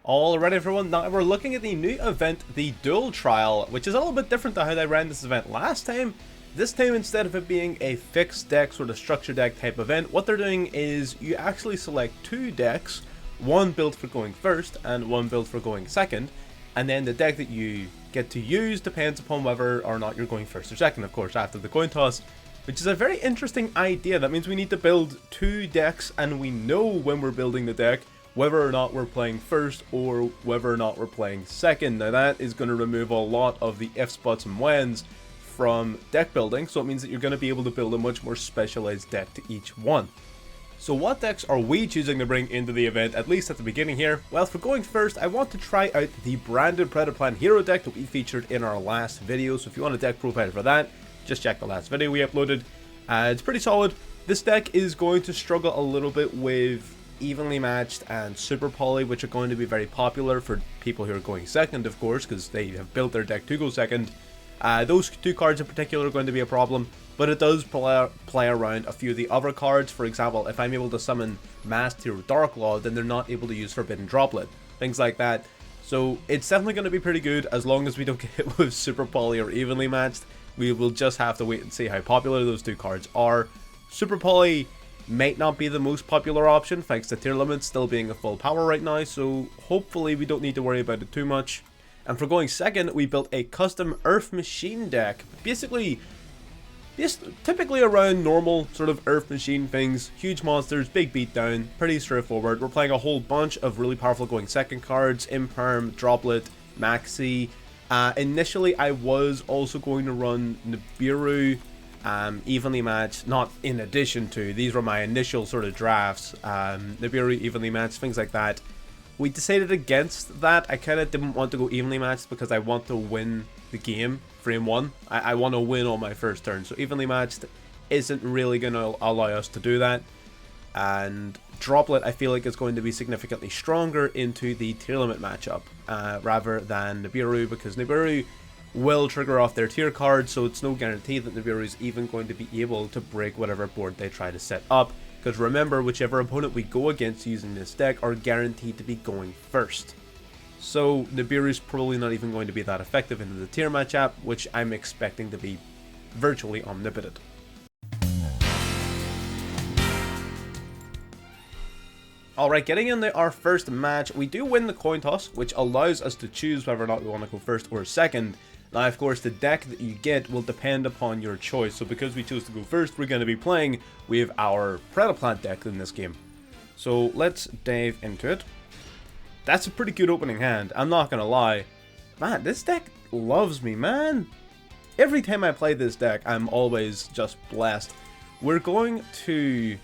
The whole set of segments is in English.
Alright everyone, now we're looking at the new event, the Duel trial, which is a little bit different to how they ran this event last time. This time, instead of it being a fixed deck, sort of structure deck type event, what they're doing is you actually select two decks, one built for going first and one built for going second, and then the deck that you get to use depends upon whether or not you're going first or second, of course, after the coin toss, which is a very interesting idea. That means we need to build two decks, and we know when we're building the deck whether or not we're playing first or whether or not we're playing second. Now that is going to remove a lot of the ifs, buts, and whens from deck building, so it means that you're going to be able to build a much more specialized deck to each one. So what decks are we choosing to bring into the event, at least at the beginning here? Well, for going first, I want to try out the branded Predaplant hero deck that we featured in our last video, so if you want a deck profile for that, just check the last video we uploaded. It's pretty solid. This deck is going to struggle a little bit with evenly matched and super poly, which are going to be very popular for people who are going second, of course, because they have built their deck to go second. Those two cards in particular are going to be a problem, but it does play around a few of the other cards. For example, if I'm able to summon Masked Hero Darklaw, then they're not able to use Forbidden Droplet, things like that. So it's definitely going to be pretty good as long as we don't get hit with super poly or evenly matched. We will just have to wait and see how popular those two cards are. Super poly might not be the most popular option thanks to tier limits still being a full power right now, so hopefully we don't need to worry about it too much. And for going second, we built a custom Earth Machine deck, basically typically around normal sort of Earth Machine things, huge monsters, big beatdown, pretty straightforward. We're playing a whole bunch of really powerful going second cards, Imperm, Droplet, Maxi. Initially I was also going to run Nibiru, evenly matched, not in addition to, these were my initial sort of drafts, Nibiru, evenly matched, things like that. We decided against that. I kind of didn't want to go evenly matched because I want to win the game, frame one. I want to win on my first turn, so evenly matched isn't really going to allow us to do that. And Droplet, I feel like, is going to be significantly stronger into the tier limit matchup, rather than Nibiru, because Nibiru will trigger off their tier card, so it's no guarantee that Nibiru is even going to be able to break whatever board they try to set up. Because remember, whichever opponent we go against using this deck are guaranteed to be going first. So Nibiru is probably not even going to be that effective into the tier matchup, which I'm expecting to be virtually omnipotent. Alright, getting into our first match, we do win the coin toss, which allows us to choose whether or not we want to go first or second. Now, of course, the deck that you get will depend upon your choice, so because we chose to go first, we're going to be playing with our Predaplant deck in this game. So let's dive into it. That's a pretty good opening hand, I'm not going to lie. Man, this deck loves me, man. Every time I play this deck, I'm always just blessed. We don't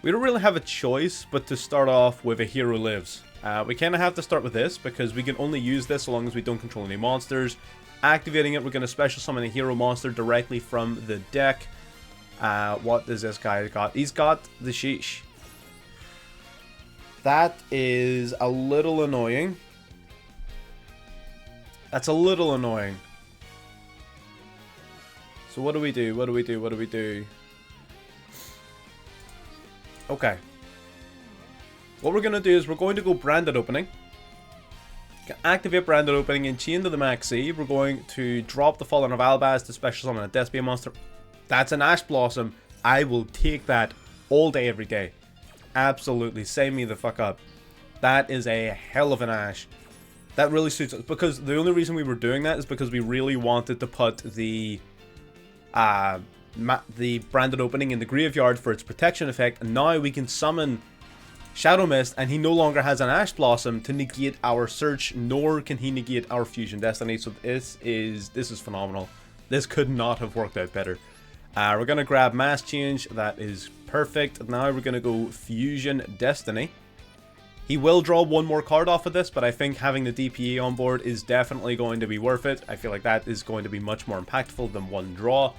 really have a choice but to start off with a Hero Lives. We kind of have to start with this because we can only use this so long as we don't control any monsters. Activating it, we're going to special summon a hero monster directly from the deck. What does this guy got? He's got the Sheesh. That is a little annoying. That's a little annoying. So what do we do? What do we do? What do we do? Okay. What we're going to do is we're going to go Branded Opening. Activate Branded Opening and chain to the Maxi. We're going to drop the Fallen of Albaz to special summon a Despia monster. That's an Ash Blossom. I will take that all day, every day. Absolutely. Sign me the fuck up. That is a hell of an Ash. That really suits us, because the only reason we were doing that is because we really wanted to put the Branded Opening in the graveyard for its protection effect, and now we can summon Shadow Mist, and he no longer has an Ash Blossom to negate our search, nor can he negate our Fusion Destiny. So this is phenomenal. This could not have worked out better. We're going to grab Mass Change. That is perfect. Now we're going to go Fusion Destiny. He will draw one more card off of this, but I think having the DPA on board is definitely going to be worth it. I feel like that is going to be much more impactful than one draw.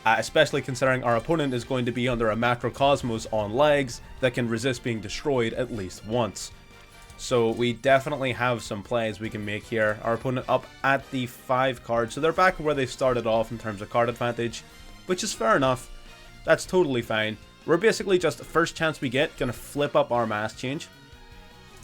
Especially considering our opponent is going to be under a Macrocosmos on legs that can resist being destroyed at least once. So we definitely have some plays we can make here. Our opponent up at the 5 cards, so they're back where they started off in terms of card advantage, which is fair enough. That's totally fine. We're basically just, first chance we get, gonna flip up our Mass Change.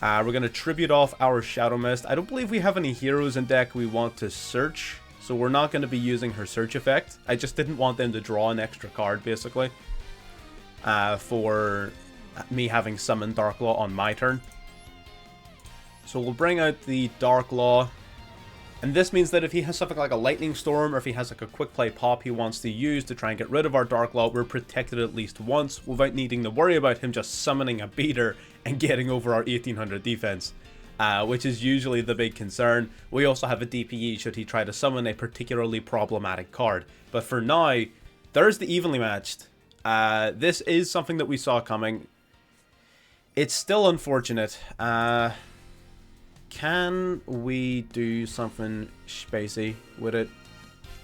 We're going to tribute off our Shadow Mist. I don't believe we have any heroes in deck we want to search, so we're not going to be using her search effect. I just didn't want them to draw an extra card, basically, for me having summoned Darklaw on my turn. So we'll bring out the Darklaw. And this means that if he has something like a Lightning Storm, or if he has like a quick play pop he wants to use to try and get rid of our Darklaw, we're protected at least once without needing to worry about him just summoning a beater and getting over our 1800 defense, which is usually the big concern. We also have a DPE should he try to summon a particularly problematic card. But for now, there's the evenly matched. This is something that we saw coming. It's still unfortunate. Can we do something spacey with it?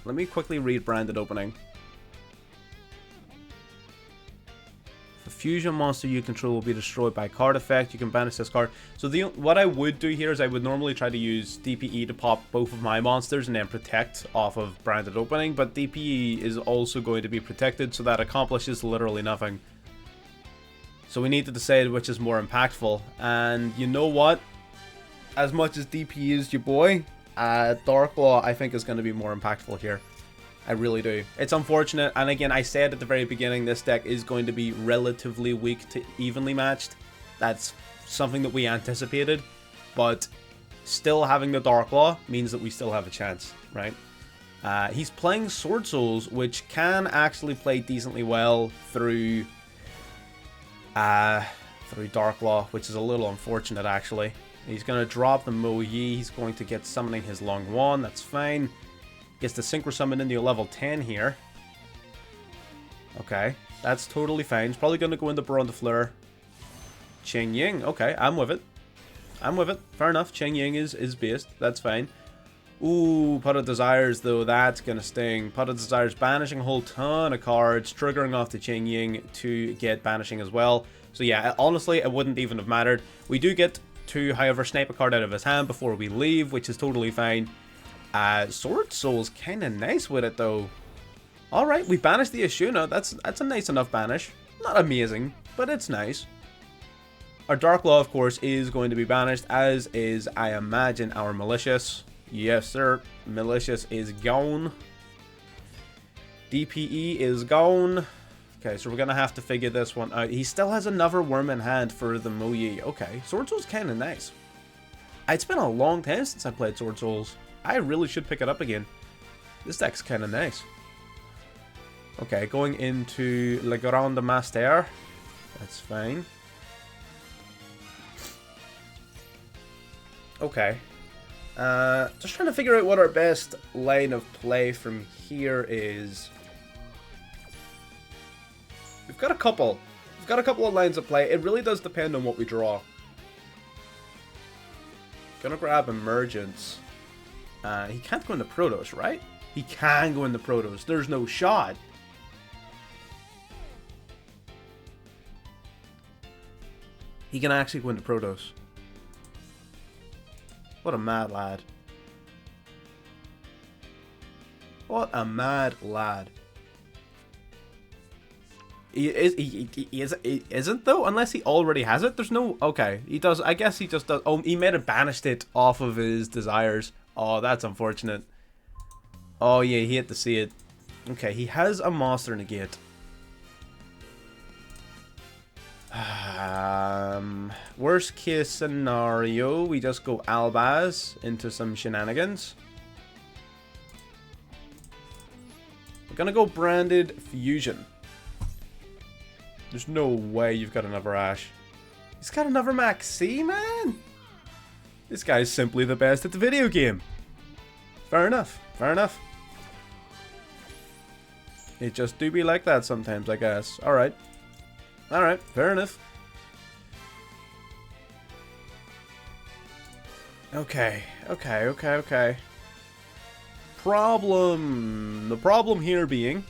Let me quickly read Branded Opening. If a fusion monster you control will be destroyed by card effect, you can banish this card. So what I would do here is I would normally try to use DPE to pop both of my monsters and then protect off of Branded Opening, but DPE is also going to be protected, so that accomplishes literally nothing. So we need to decide which is more impactful, and you know what? As much as DP is your boy, Darklaw I think is going to be more impactful here. I really do. It's unfortunate, and again, I said at the very beginning, this deck is going to be relatively weak to evenly matched. That's something that we anticipated, but still having the Darklaw means that we still have a chance, right? He's playing Sword Souls, which can actually play decently well through Darklaw, which is a little unfortunate actually. He's going to drop the Mo Yi. He's going to get summoning his Long Wand. That's fine. Gets the Synchro Summon into a level 10 here. Okay. That's totally fine. He's probably going to go into Baron de Fleur. Cheng Ying. Okay. I'm with it. I'm with it. Fair enough. Cheng Ying is based. That's fine. Ooh, Pot of Desires, though. That's going to sting. Pot of Desires banishing a whole ton of cards, triggering off the Cheng Ying to get banishing as well. So yeah, honestly, it wouldn't even have mattered. We do get to, however, snipe a card out of his hand before we leave, which is totally fine. Sword Soul's kind of nice with it, though. Alright, we banished the Ashuna. That's a nice enough banish. Not amazing, but it's nice. Our Darklaw, of course, is going to be banished, as is, I imagine, our Malicious. Yes, sir. Malicious is gone. DPE is gone. Okay, so we're going to have to figure this one out. He still has another worm in hand for the Mo Yi. Okay, Sword Soul's kind of nice. It's been a long time since I played Sword Souls. I really should pick it up again. This deck's kind of nice. Okay, going into Le Grande Master. That's fine. Okay. Just trying to figure out what our best line of play from here is. We've got a couple. We've got a couple of lines of play. It really does depend on what we draw. Gonna grab Emergence. He can't go into Protos, right? He can go into Protos. There's no shot. He can actually go into Protos. What a mad lad. What a mad lad. He isn't though, unless he already has it. There's no, okay, he does. I guess he just does. Oh, he may have banished it off of his desires. Oh, that's unfortunate. Oh yeah, he had to see it. Okay, he has a monster negate. Worst case scenario, we just go Albaz into some shenanigans. We're gonna go Branded Fusion. There's no way you've got another Ash. He's got another Maxi, man! This guy's simply the best at the video game. Fair enough. Fair enough. It just do be like that sometimes, I guess. Alright. Alright, fair enough. Okay. The problem here being,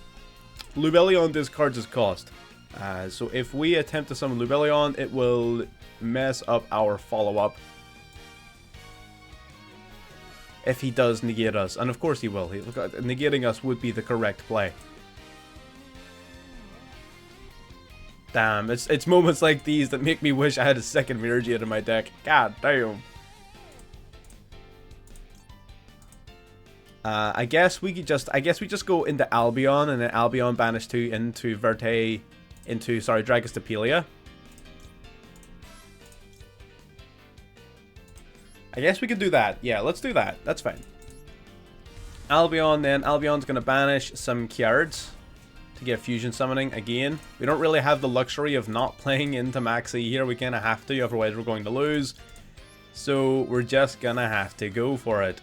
Lubellion discards his cost. So if we attempt to summon Lubellion, it will mess up our follow-up. If he does negate us. And of course he will. Negating us would be the correct play. Damn, it's moments like these that make me wish I had a second Mirror Jade in my deck. God damn. I guess we just go into Albion and then Albion banish 2 into Verte into Dragostapelia. I guess we could do that. Yeah, let's do that. That's fine. Albion, then Albion's gonna banish some Kyards to get fusion summoning again. We don't really have the luxury of not playing into Maxi here. We kinda have to, otherwise we're going to lose. So we're just gonna have to go for it.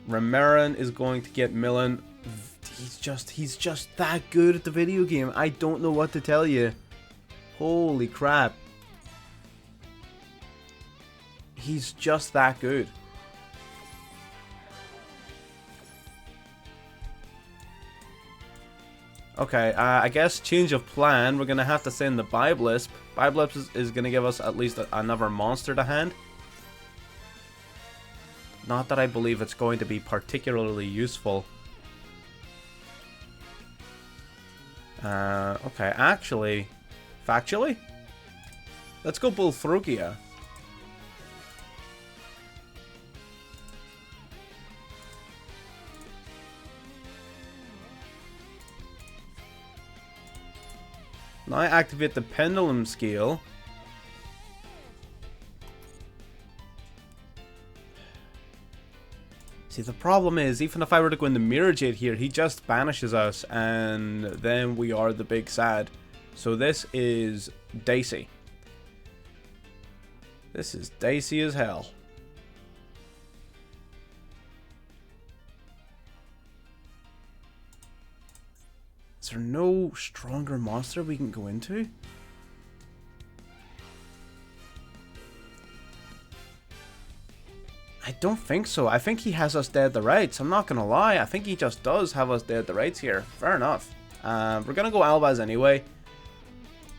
Remeron is going to get Millen. He's just that good at the video game. I don't know what to tell you. Holy crap. He's just that good. Okay, I guess change of plan. We're going to have to send the Biblisp. Biblisp is going to give us at least another monster to hand. Not that I believe it's going to be particularly useful. Okay, actually, factually, let's go Bullthrogia. Now I activate the Pendulum Scale. See, the problem is, even if I were to go in the Mirror Jade here, he just banishes us, and then we are the big sad. So this is dicey. This is dicey as hell. Is there no stronger monster we can go into? I don't think so. I think he has us dead to rights. I'm not gonna lie. I think he just does have us dead to rights here. Fair enough. We're gonna go Albaz anyway.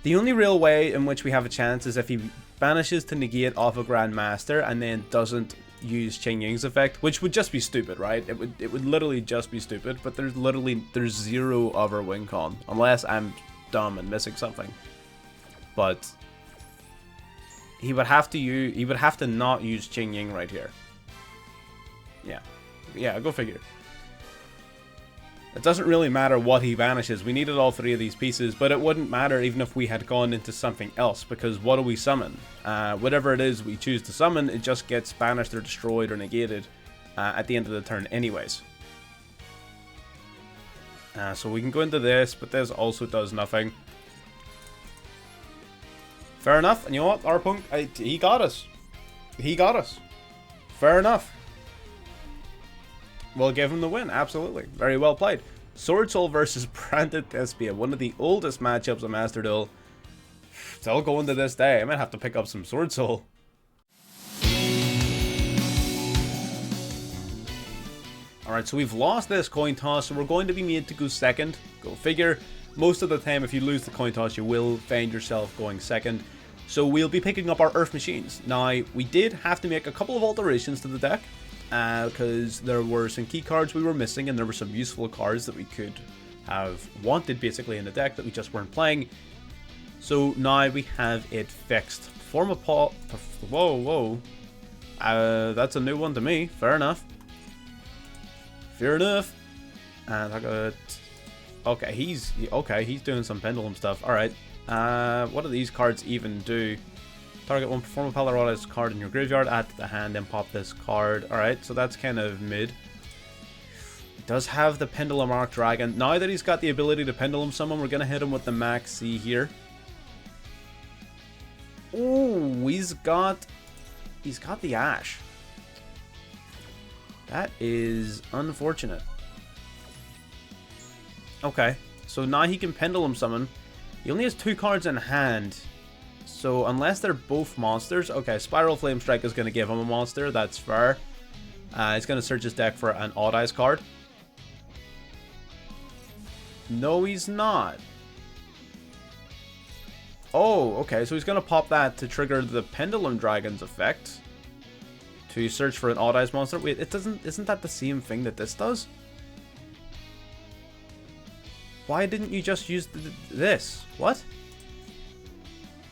The only real way in which we have a chance is if he banishes to negate off a Grandmaster and then doesn't use Qing Ying's effect, which would just be stupid, right? It would literally just be stupid, but there's zero other win con, unless I'm dumb and missing something. But he would have to not use Qing Ying right here. Yeah, go figure. It doesn't really matter what he banishes. We needed all three of these pieces, but it wouldn't matter even if we had gone into something else, because what do we summon? Whatever it is we choose to summon, it just gets banished or destroyed or negated at the end of the turn anyways. So we can go into this, but this also does nothing. Fair enough, and you know what, Arpunk, he got us. He got us. Fair enough. We'll give him the win, absolutely. Very well played. Sword Soul versus Branded Thespia, one of the oldest matchups of Master Duel. Still going to this day. I might have to pick up some Sword Soul. Alright, so we've lost this coin toss, so we're going to be made to go second. Go figure. Most of the time, if you lose the coin toss, you will find yourself going second. So we'll be picking up our Earth Machines. Now, we did have to make a couple of alterations to the deck, because there were some key cards we were missing, and there were some useful cards that we could have wanted basically in the deck that we just weren't playing. So now we have it fixed. Form a paw. Whoa. That's a new one to me. Fair enough. Fair enough. And I got. Okay, he's doing some pendulum stuff. All right. What do these cards even do? Target one, perform a Polarized card in your graveyard, add to the hand, then pop this card. Alright, so that's kind of mid. He does have the Pendulum Arc Dragon. Now that he's got the ability to Pendulum Summon, we're going to hit him with the Max C here. Ooh, he's got the Ash. That is unfortunate. Okay, so now he can Pendulum Summon. He only has 2 cards in hand. So unless they're both monsters, okay, Spiral Flame Strike is going to give him a monster, that's fair. He's going to search his deck for an Odd Eyes card. No, he's not. Oh, okay, so he's going to pop that to trigger the Pendulum Dragon's effect. To search for an Odd Eyes monster. Wait, isn't that the same thing that this does? Why didn't you just use this? What?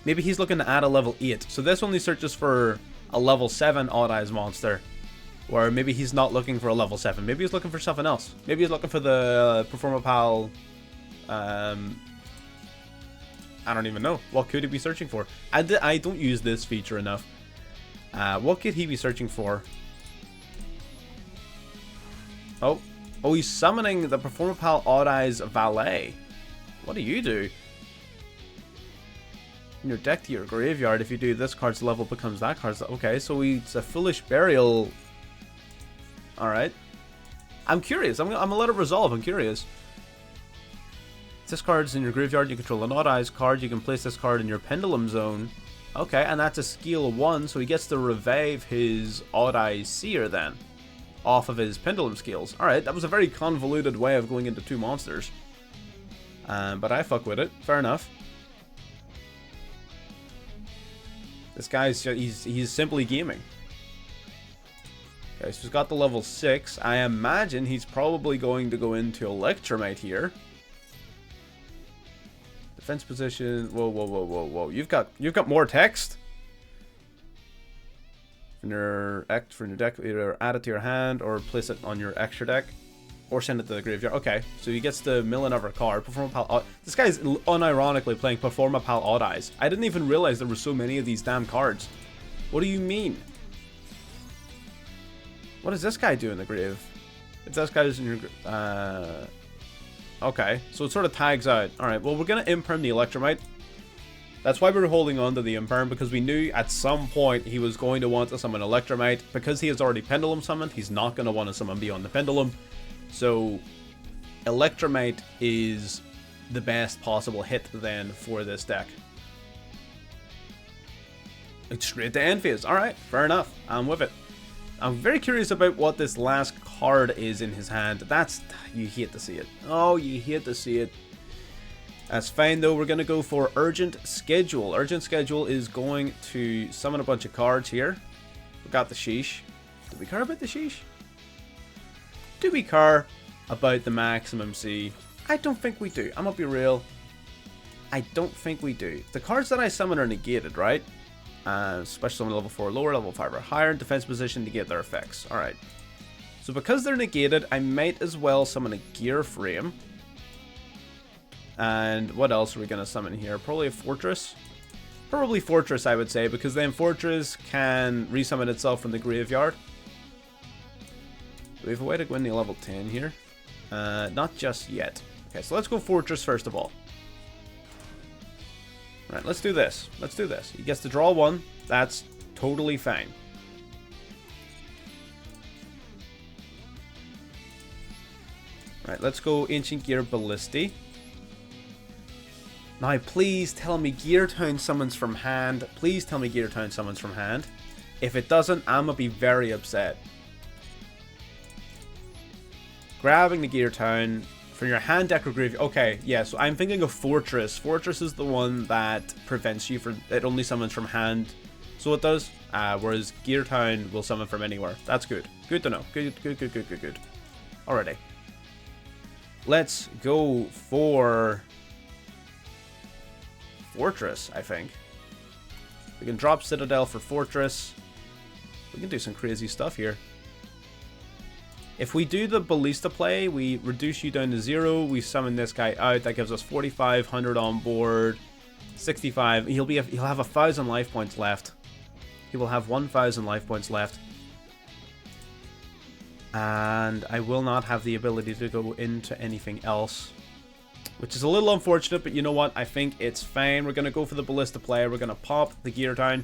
Maybe he's looking to add a level 8. So this only searches for a level 7 Odd Eyes monster. Or maybe he's not looking for a level 7. Maybe he's looking for something else. Maybe he's looking for the Performapal. I don't even know. What could he be searching for? I don't use this feature enough. What could he be searching for? Oh, he's summoning the Performapal Odd Eyes Valet. What do you do? In your deck to your graveyard, if you do this card's level becomes that card's. Okay, so it's a Foolish Burial. Alright. I'm curious. I'm gonna let it resolve. I'm curious. This card's in your graveyard. You control an Odd Eyes card. You can place this card in your Pendulum Zone. Okay, and that's a skill 1, so he gets to revive his Odd Eyes Seer then. Off of his Pendulum skills. Alright, that was a very convoluted way of going into 2 monsters. But I fuck with it. Fair enough. This guy's, he's simply gaming. Okay, so he's got the level 6. I imagine he's probably going to go into Electromite here. Defense position. Whoa. You've got more text. From your deck, either add it to your hand or place it on your extra deck. Or send it to the graveyard. Okay, so he gets to mill another card. This guy's unironically playing Performapal Odd Eyes. I didn't even realize there were so many of these damn cards. What do you mean? What does this guy do in the grave? If this guy's in your... okay, so it sort of tags out. Alright, well, we're going to imperm the Electromite. That's why we were holding on to the imperm, because we knew at some point he was going to want to summon Electromite. Because he has already Pendulum summoned, he's not going to want to summon beyond the Pendulum. So, Electromite is the best possible hit then for this deck. It's straight to end phase. Alright, fair enough. I'm with it. I'm very curious about what this last card is in his hand. That's... you hate to see it. Oh, you hate to see it. That's fine though. We're going to go for Urgent Schedule. Urgent Schedule is going to summon a bunch of cards here. We got the Sheesh. Do we care about the Sheesh? Do we care about the Maximum C? I don't think we do. I'm gonna be real. I don't think we do. The cards that I summon are negated, right? Special summon level 4 lower, level 5 or higher, in defense position to negate their effects. Alright. So because they're negated, I might as well summon a Gear Frame. And what else are we gonna summon here? Probably a Fortress. Probably Fortress, I would say, because then Fortress can resummon itself from the graveyard. Do we have a way to go into level 10 here? Not just yet. Okay, so let's go Fortress first of all. Right, let's do this. Let's do this. He gets to draw 1. That's totally fine. Right, let's go Ancient Gear Ballisti. Now, please tell me Gear Town summons from hand. Please tell me Gear Town summons from hand. If it doesn't, I'm gonna be very upset. Grabbing the Gear Town from your hand, deck, or graveyard. Okay, yeah, so I'm thinking of Fortress. Fortress is the one that prevents you from... it only summons from hand. So it does. Whereas Gear Town will summon from anywhere. That's good. Good to know. Good. Alrighty. Let's go for... Fortress, I think. We can drop Citadel for Fortress. We can do some crazy stuff here. If we do the Ballista play, we reduce you down to 0. We summon this guy out. That gives us 4,500 on board. 65. He'll have 1,000 life points left. He will have 1,000 life points left. And I will not have the ability to go into anything else, which is a little unfortunate, but you know what? I think it's fine. We're going to go for the Ballista play. We're going to pop the Gear Town.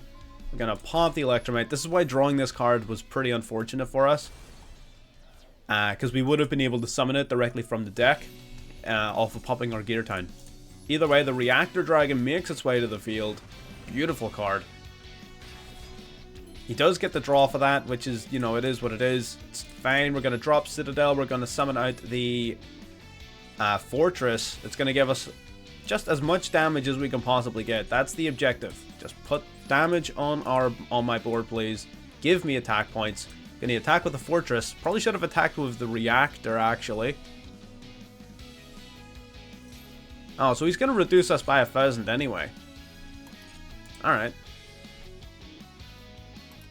We're going to pop the Electromite. This is why drawing this card was pretty unfortunate for us. Because we would have been able to summon it directly from the deck off of popping our Gear Town. Either way, the Reactor Dragon makes its way to the field. Beautiful card. He does get the draw for that, which is, you know, it is what it is. It's fine. We're going to drop Citadel. We're going to summon out the Fortress. It's going to give us just as much damage as we can possibly get. That's the objective. Just put damage on my board, please. Give me attack points. Gonna attack with the Fortress. Probably should have attacked with the Reactor, actually. Oh, so he's going to reduce us by 1,000 anyway. Alright.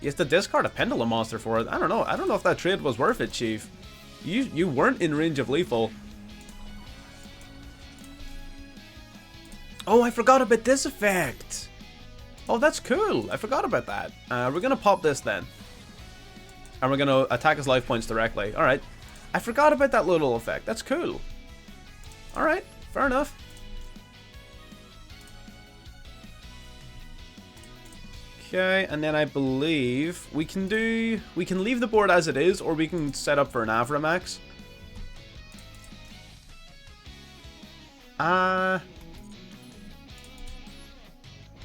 He has to discard a Pendulum monster for it. I don't know. I don't know if that trade was worth it, Chief. You weren't in range of lethal. Oh, I forgot about this effect. Oh, that's cool. I forgot about that. We're going to pop this then. And we're going to attack his life points directly. Alright. I forgot about that little effect. That's cool. Alright. Fair enough. Okay, and then I believe we can leave the board as it is, or we can set up for an Avramax.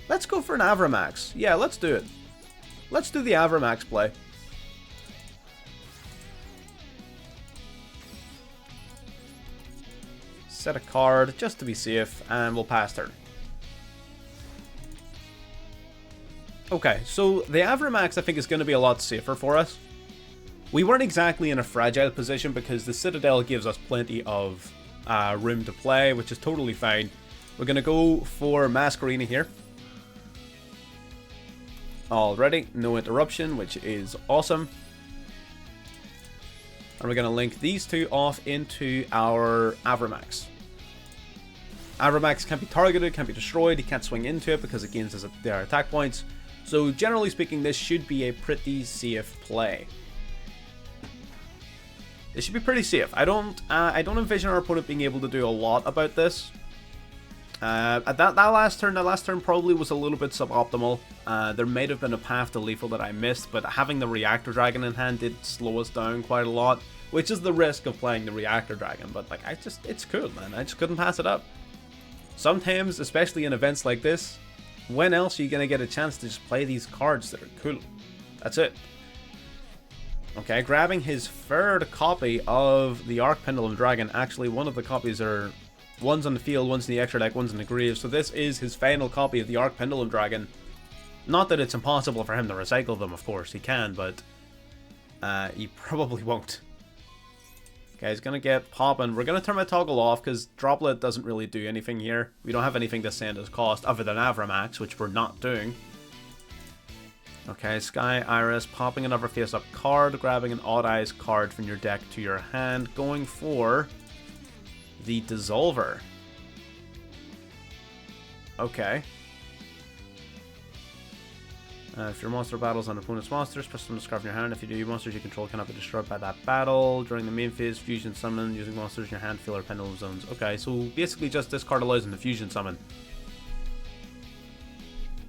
Let's go for an Avramax. Yeah, let's do it. Let's do the Avramax play. Set a card just to be safe, and we'll pass turn. Okay, so the Avramax I think is going to be a lot safer for us. We weren't exactly in a fragile position because the Citadel gives us plenty of room to play, which is totally fine. We're going to go for Masquerena here. Already, no interruption, which is awesome. And we're going to link these two off into our Avramax. Avramax can't be targeted, can't be destroyed, he can't swing into it because it gains their attack points. So generally speaking, this should be a pretty safe play. It should be pretty safe. I don't envision our opponent being able to do a lot about this. At that last turn probably was a little bit suboptimal. There might have been a path to lethal that I missed, but having the Reactor Dragon in hand did slow us down quite a lot, which is the risk of playing the Reactor Dragon. But like, it's cool, man. I just couldn't pass it up. Sometimes, especially in events like this, when else are you going to get a chance to just play these cards that are cool? That's it. Okay, grabbing his third copy of the Arc Pendulum Dragon. Actually, one of the copies are... one's on the field, one's in the extra deck, one's in the grave. So this is his final copy of the Arc Pendulum Dragon. Not that it's impossible for him to recycle them, of course. He can, but... he probably won't. Okay, he's going to get popping. We're going to turn my toggle off because Droplet doesn't really do anything here. We don't have anything to send as cost other than Avramax, which we're not doing. Okay, Sky Iris, popping another face-up card, grabbing an Odd Eyes card from your deck to your hand, going for the Dissolver. Okay. If your monster battles an opponent's monsters, press them to discard from your hand. If you do, monsters you control cannot be destroyed by that battle. During the main phase, fusion summon using monsters in your hand, fill or pendulum zones. Okay, so basically just this card allows him to fusion summon.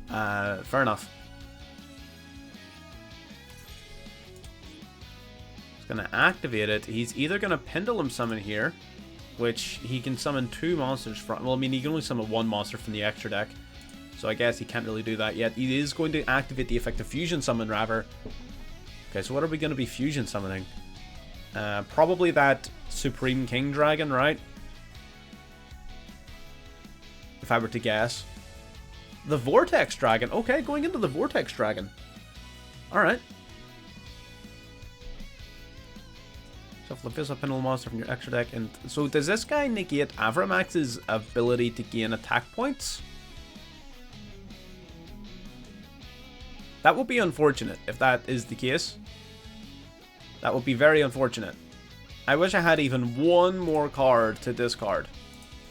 Fair enough. He's going to activate it. He's either going to pendulum summon here, which he can summon 2 monsters from. Well, I mean, he can only summon 1 monster from the extra deck. So I guess he can't really do that yet. He is going to activate the effect of Fusion Summon, rather. Okay, so what are we going to be Fusion Summoning? Probably that Supreme King Dragon, right? If I were to guess. The Vortex Dragon. Okay, going into the Vortex Dragon. Alright. Shuffle a face-up pendulum monster from your extra deck. And so does this guy negate Avramax's ability to gain attack points? That would be unfortunate if that is the case. That would be very unfortunate. I wish I had even one more card to discard.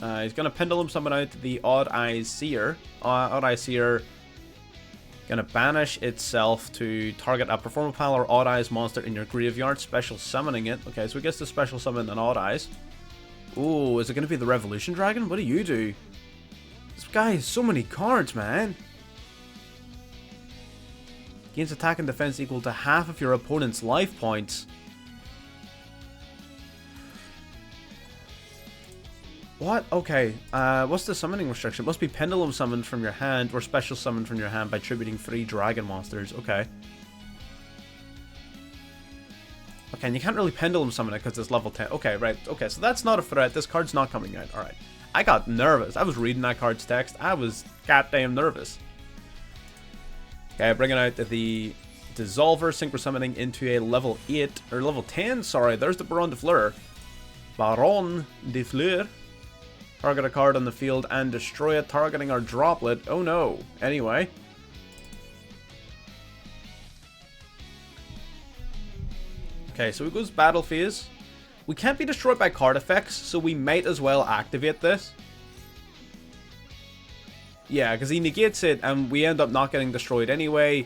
He's going to Pendulum Summon out the Odd Eyes Seer. Odd Eyes Seer going to banish itself to target a Performapal Pal or Odd Eyes monster in your graveyard, special summoning it. Okay, so we get to special summon an Odd Eyes. Ooh, is it going to be the Revolution Dragon? What do you do? This guy has so many cards, man. Gains attack and defense equal to half of your opponent's life points. What? Okay. What's the summoning restriction? It must be Pendulum Summoned from your hand or Special Summoned from your hand by tributing 3 dragon monsters. Okay. Okay, and you can't really Pendulum Summon it because it's level 10. Okay, right. Okay, so that's not a threat. This card's not coming out. Alright. I got nervous. I was reading that card's text. I was goddamn nervous. Okay, bringing out the Dissolver, Synchro Summoning into a level 8, or level 10, sorry, there's the Baron de Fleur. Baron de Fleur. Target a card on the field and destroy it, targeting our droplet. Oh no. Anyway. Okay, so it goes battle phase. We can't be destroyed by card effects, so we might as well activate this. Yeah, because he negates it, and we end up not getting destroyed anyway.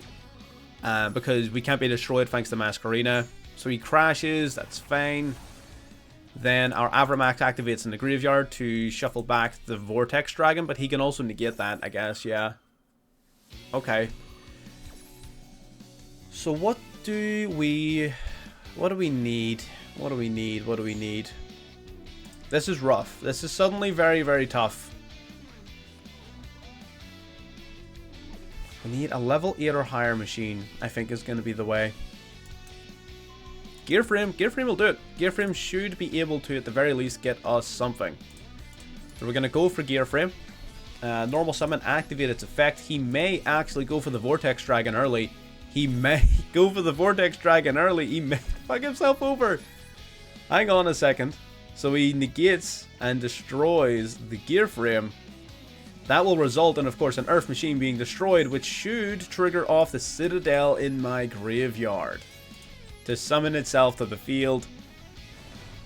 Because we can't be destroyed thanks to Masquerena. So he crashes, that's fine. Then our Avramax activates in the graveyard to shuffle back the Vortex Dragon, but he can also negate that, I guess, yeah. Okay. So what do we need? What do we need? This is rough. This is suddenly very, very tough. We need a level 8 or higher machine, I think is going to be the way. Gear Frame will do it. Gear Frame should be able to, at the very least, get us something. So we're going to go for Gear Frame. Normal Summon, activate its effect. He may actually go for the Vortex Dragon early. He may fuck himself over. Hang on a second. So he negates and destroys the Gear Frame. That will result in, of course, an Earth Machine being destroyed, which should trigger off the Citadel in my graveyard to summon itself to the field.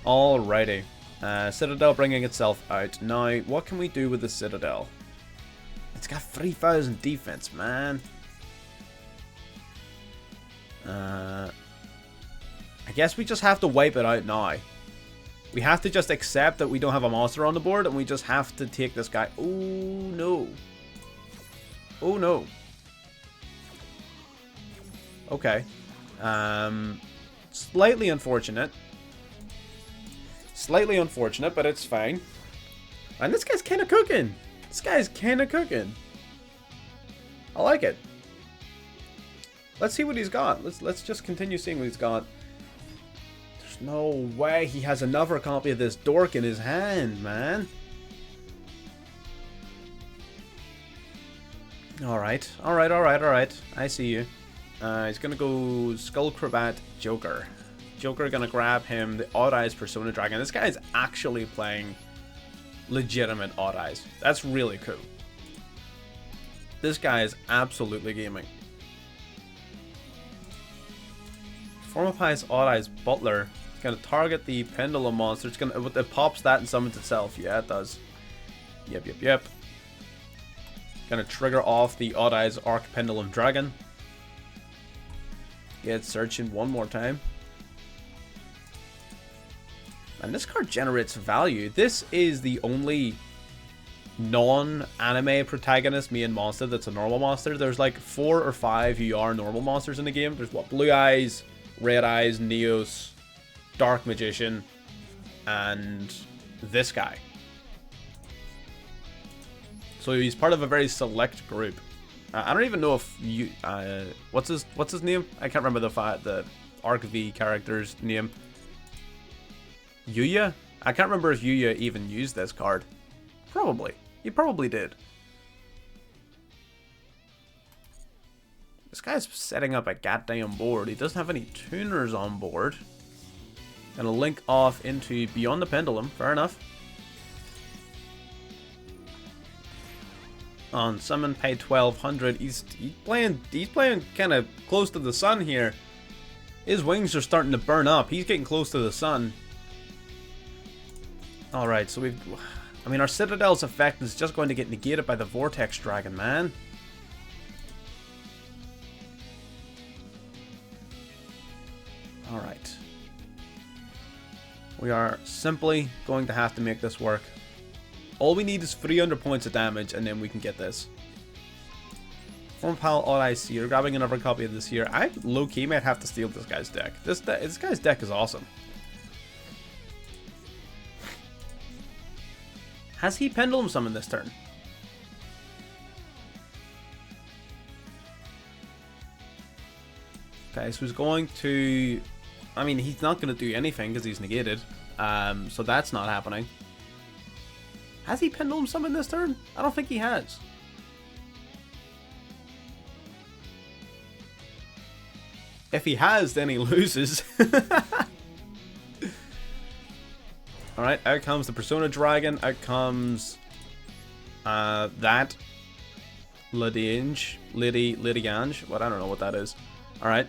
Alrighty. Citadel bringing itself out. Now, what can we do with the Citadel? It's got 3,000 defense, man. I guess we just have to wipe it out now. We have to just accept that we don't have a monster on the board, and we just have to take this guy. Oh, no. Oh, no. Okay. Slightly unfortunate. Slightly unfortunate, but it's fine. And this guy's kind of cooking. I like it. Let's see what he's got. Let's just continue seeing what he's got. There's no way he has another copy of this dork in his hand, man. Alright. I see you. He's gonna go Skullcrabat Joker. Joker gonna grab him the Odd Eyes Persona Dragon. This guy is actually playing legitimate Odd Eyes. That's really cool. This guy is absolutely gaming. Formapai's Odd Eyes Butler. It's gonna target the Pendulum monster. It pops that and summons itself. Yeah, it does. Yep. Gonna trigger off the Odd Eyes Arc Pendulum Dragon. Get searching one more time. And this card generates value. This is the only non-anime protagonist main monster that's a normal monster. There's like 4 or 5 UR normal monsters in the game. There's what? Blue Eyes, Red Eyes, Neos, Dark Magician, and this guy. So he's part of a very select group. I don't even know if you what's his name? I can't remember the Arc V character's name. Yuya? I can't remember if Yuya even used this card. Probably. He probably did. This guy's setting up a goddamn board. He doesn't have any tuners on board. Gonna link off into Beyond the Pendulum. Fair enough. On summon, pay 1,200. He's playing kind of close to the sun here. His wings are starting to burn up. He's getting close to the sun. All right, so our Citadel's effect is just going to get negated by the Vortex Dragon, man. All right. We are simply going to have to make this work. All we need is 300 points of damage, and then we can get this. Form Pal Odd Eyes Seer, grabbing another copy of this here. I low-key might have to steal this guy's deck. This guy's deck is awesome. Has he Pendulum Summoned this turn? Okay, so he's going to... I mean, he's not going to do anything because he's negated. So that's not happening. Has he Pendulum Summoned this turn? I don't think he has. If he has, then he loses. Alright, out comes the Persona Dragon. Out comes that Lidiange. What, I don't know what that is. Alright.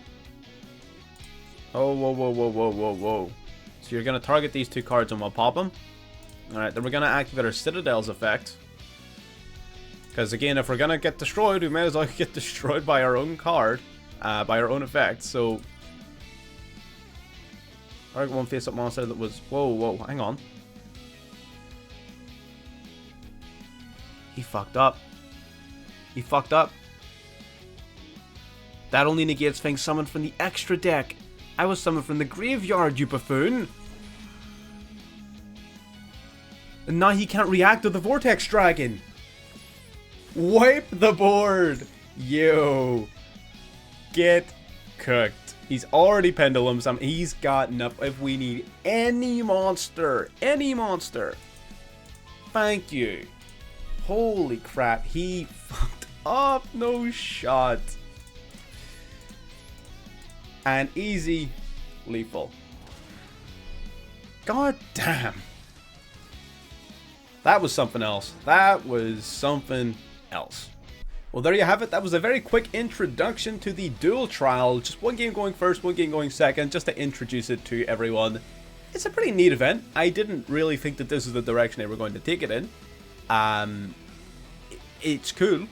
Oh, whoa, whoa, whoa, whoa, whoa, whoa. So you're going to target these two cards and we'll pop them. Alright, then we're going to activate our Citadel's effect. Because again, if we're going to get destroyed, we may as well get destroyed by our own card. By our own effect, so... Target one face-up monster that was... Whoa, whoa, hang on. He fucked up. He fucked up. That only negates things summoned from the extra deck. I was summoned from the graveyard, you buffoon. And now he can't react to the Vortex Dragon. Wipe the board. Yo. Get cooked. He's already Pendulum Summoned. He's got enough. If we need any monster. Thank you. Holy crap. He fucked up. No shot. And easy lethal. God damn. That was something else. That was something else. Well, there you have it. That was a very quick introduction to the Duel trial. Just one game going first, one game going second, just to introduce it to everyone. It's a pretty neat event. I didn't really think that this is the direction they were going to take it in. It's cool.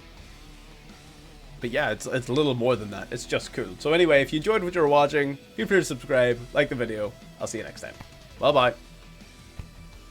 But yeah, it's a little more than that. It's just cool. So anyway, if you enjoyed what you were watching, feel free to subscribe, like the video. I'll see you next time. Bye-bye.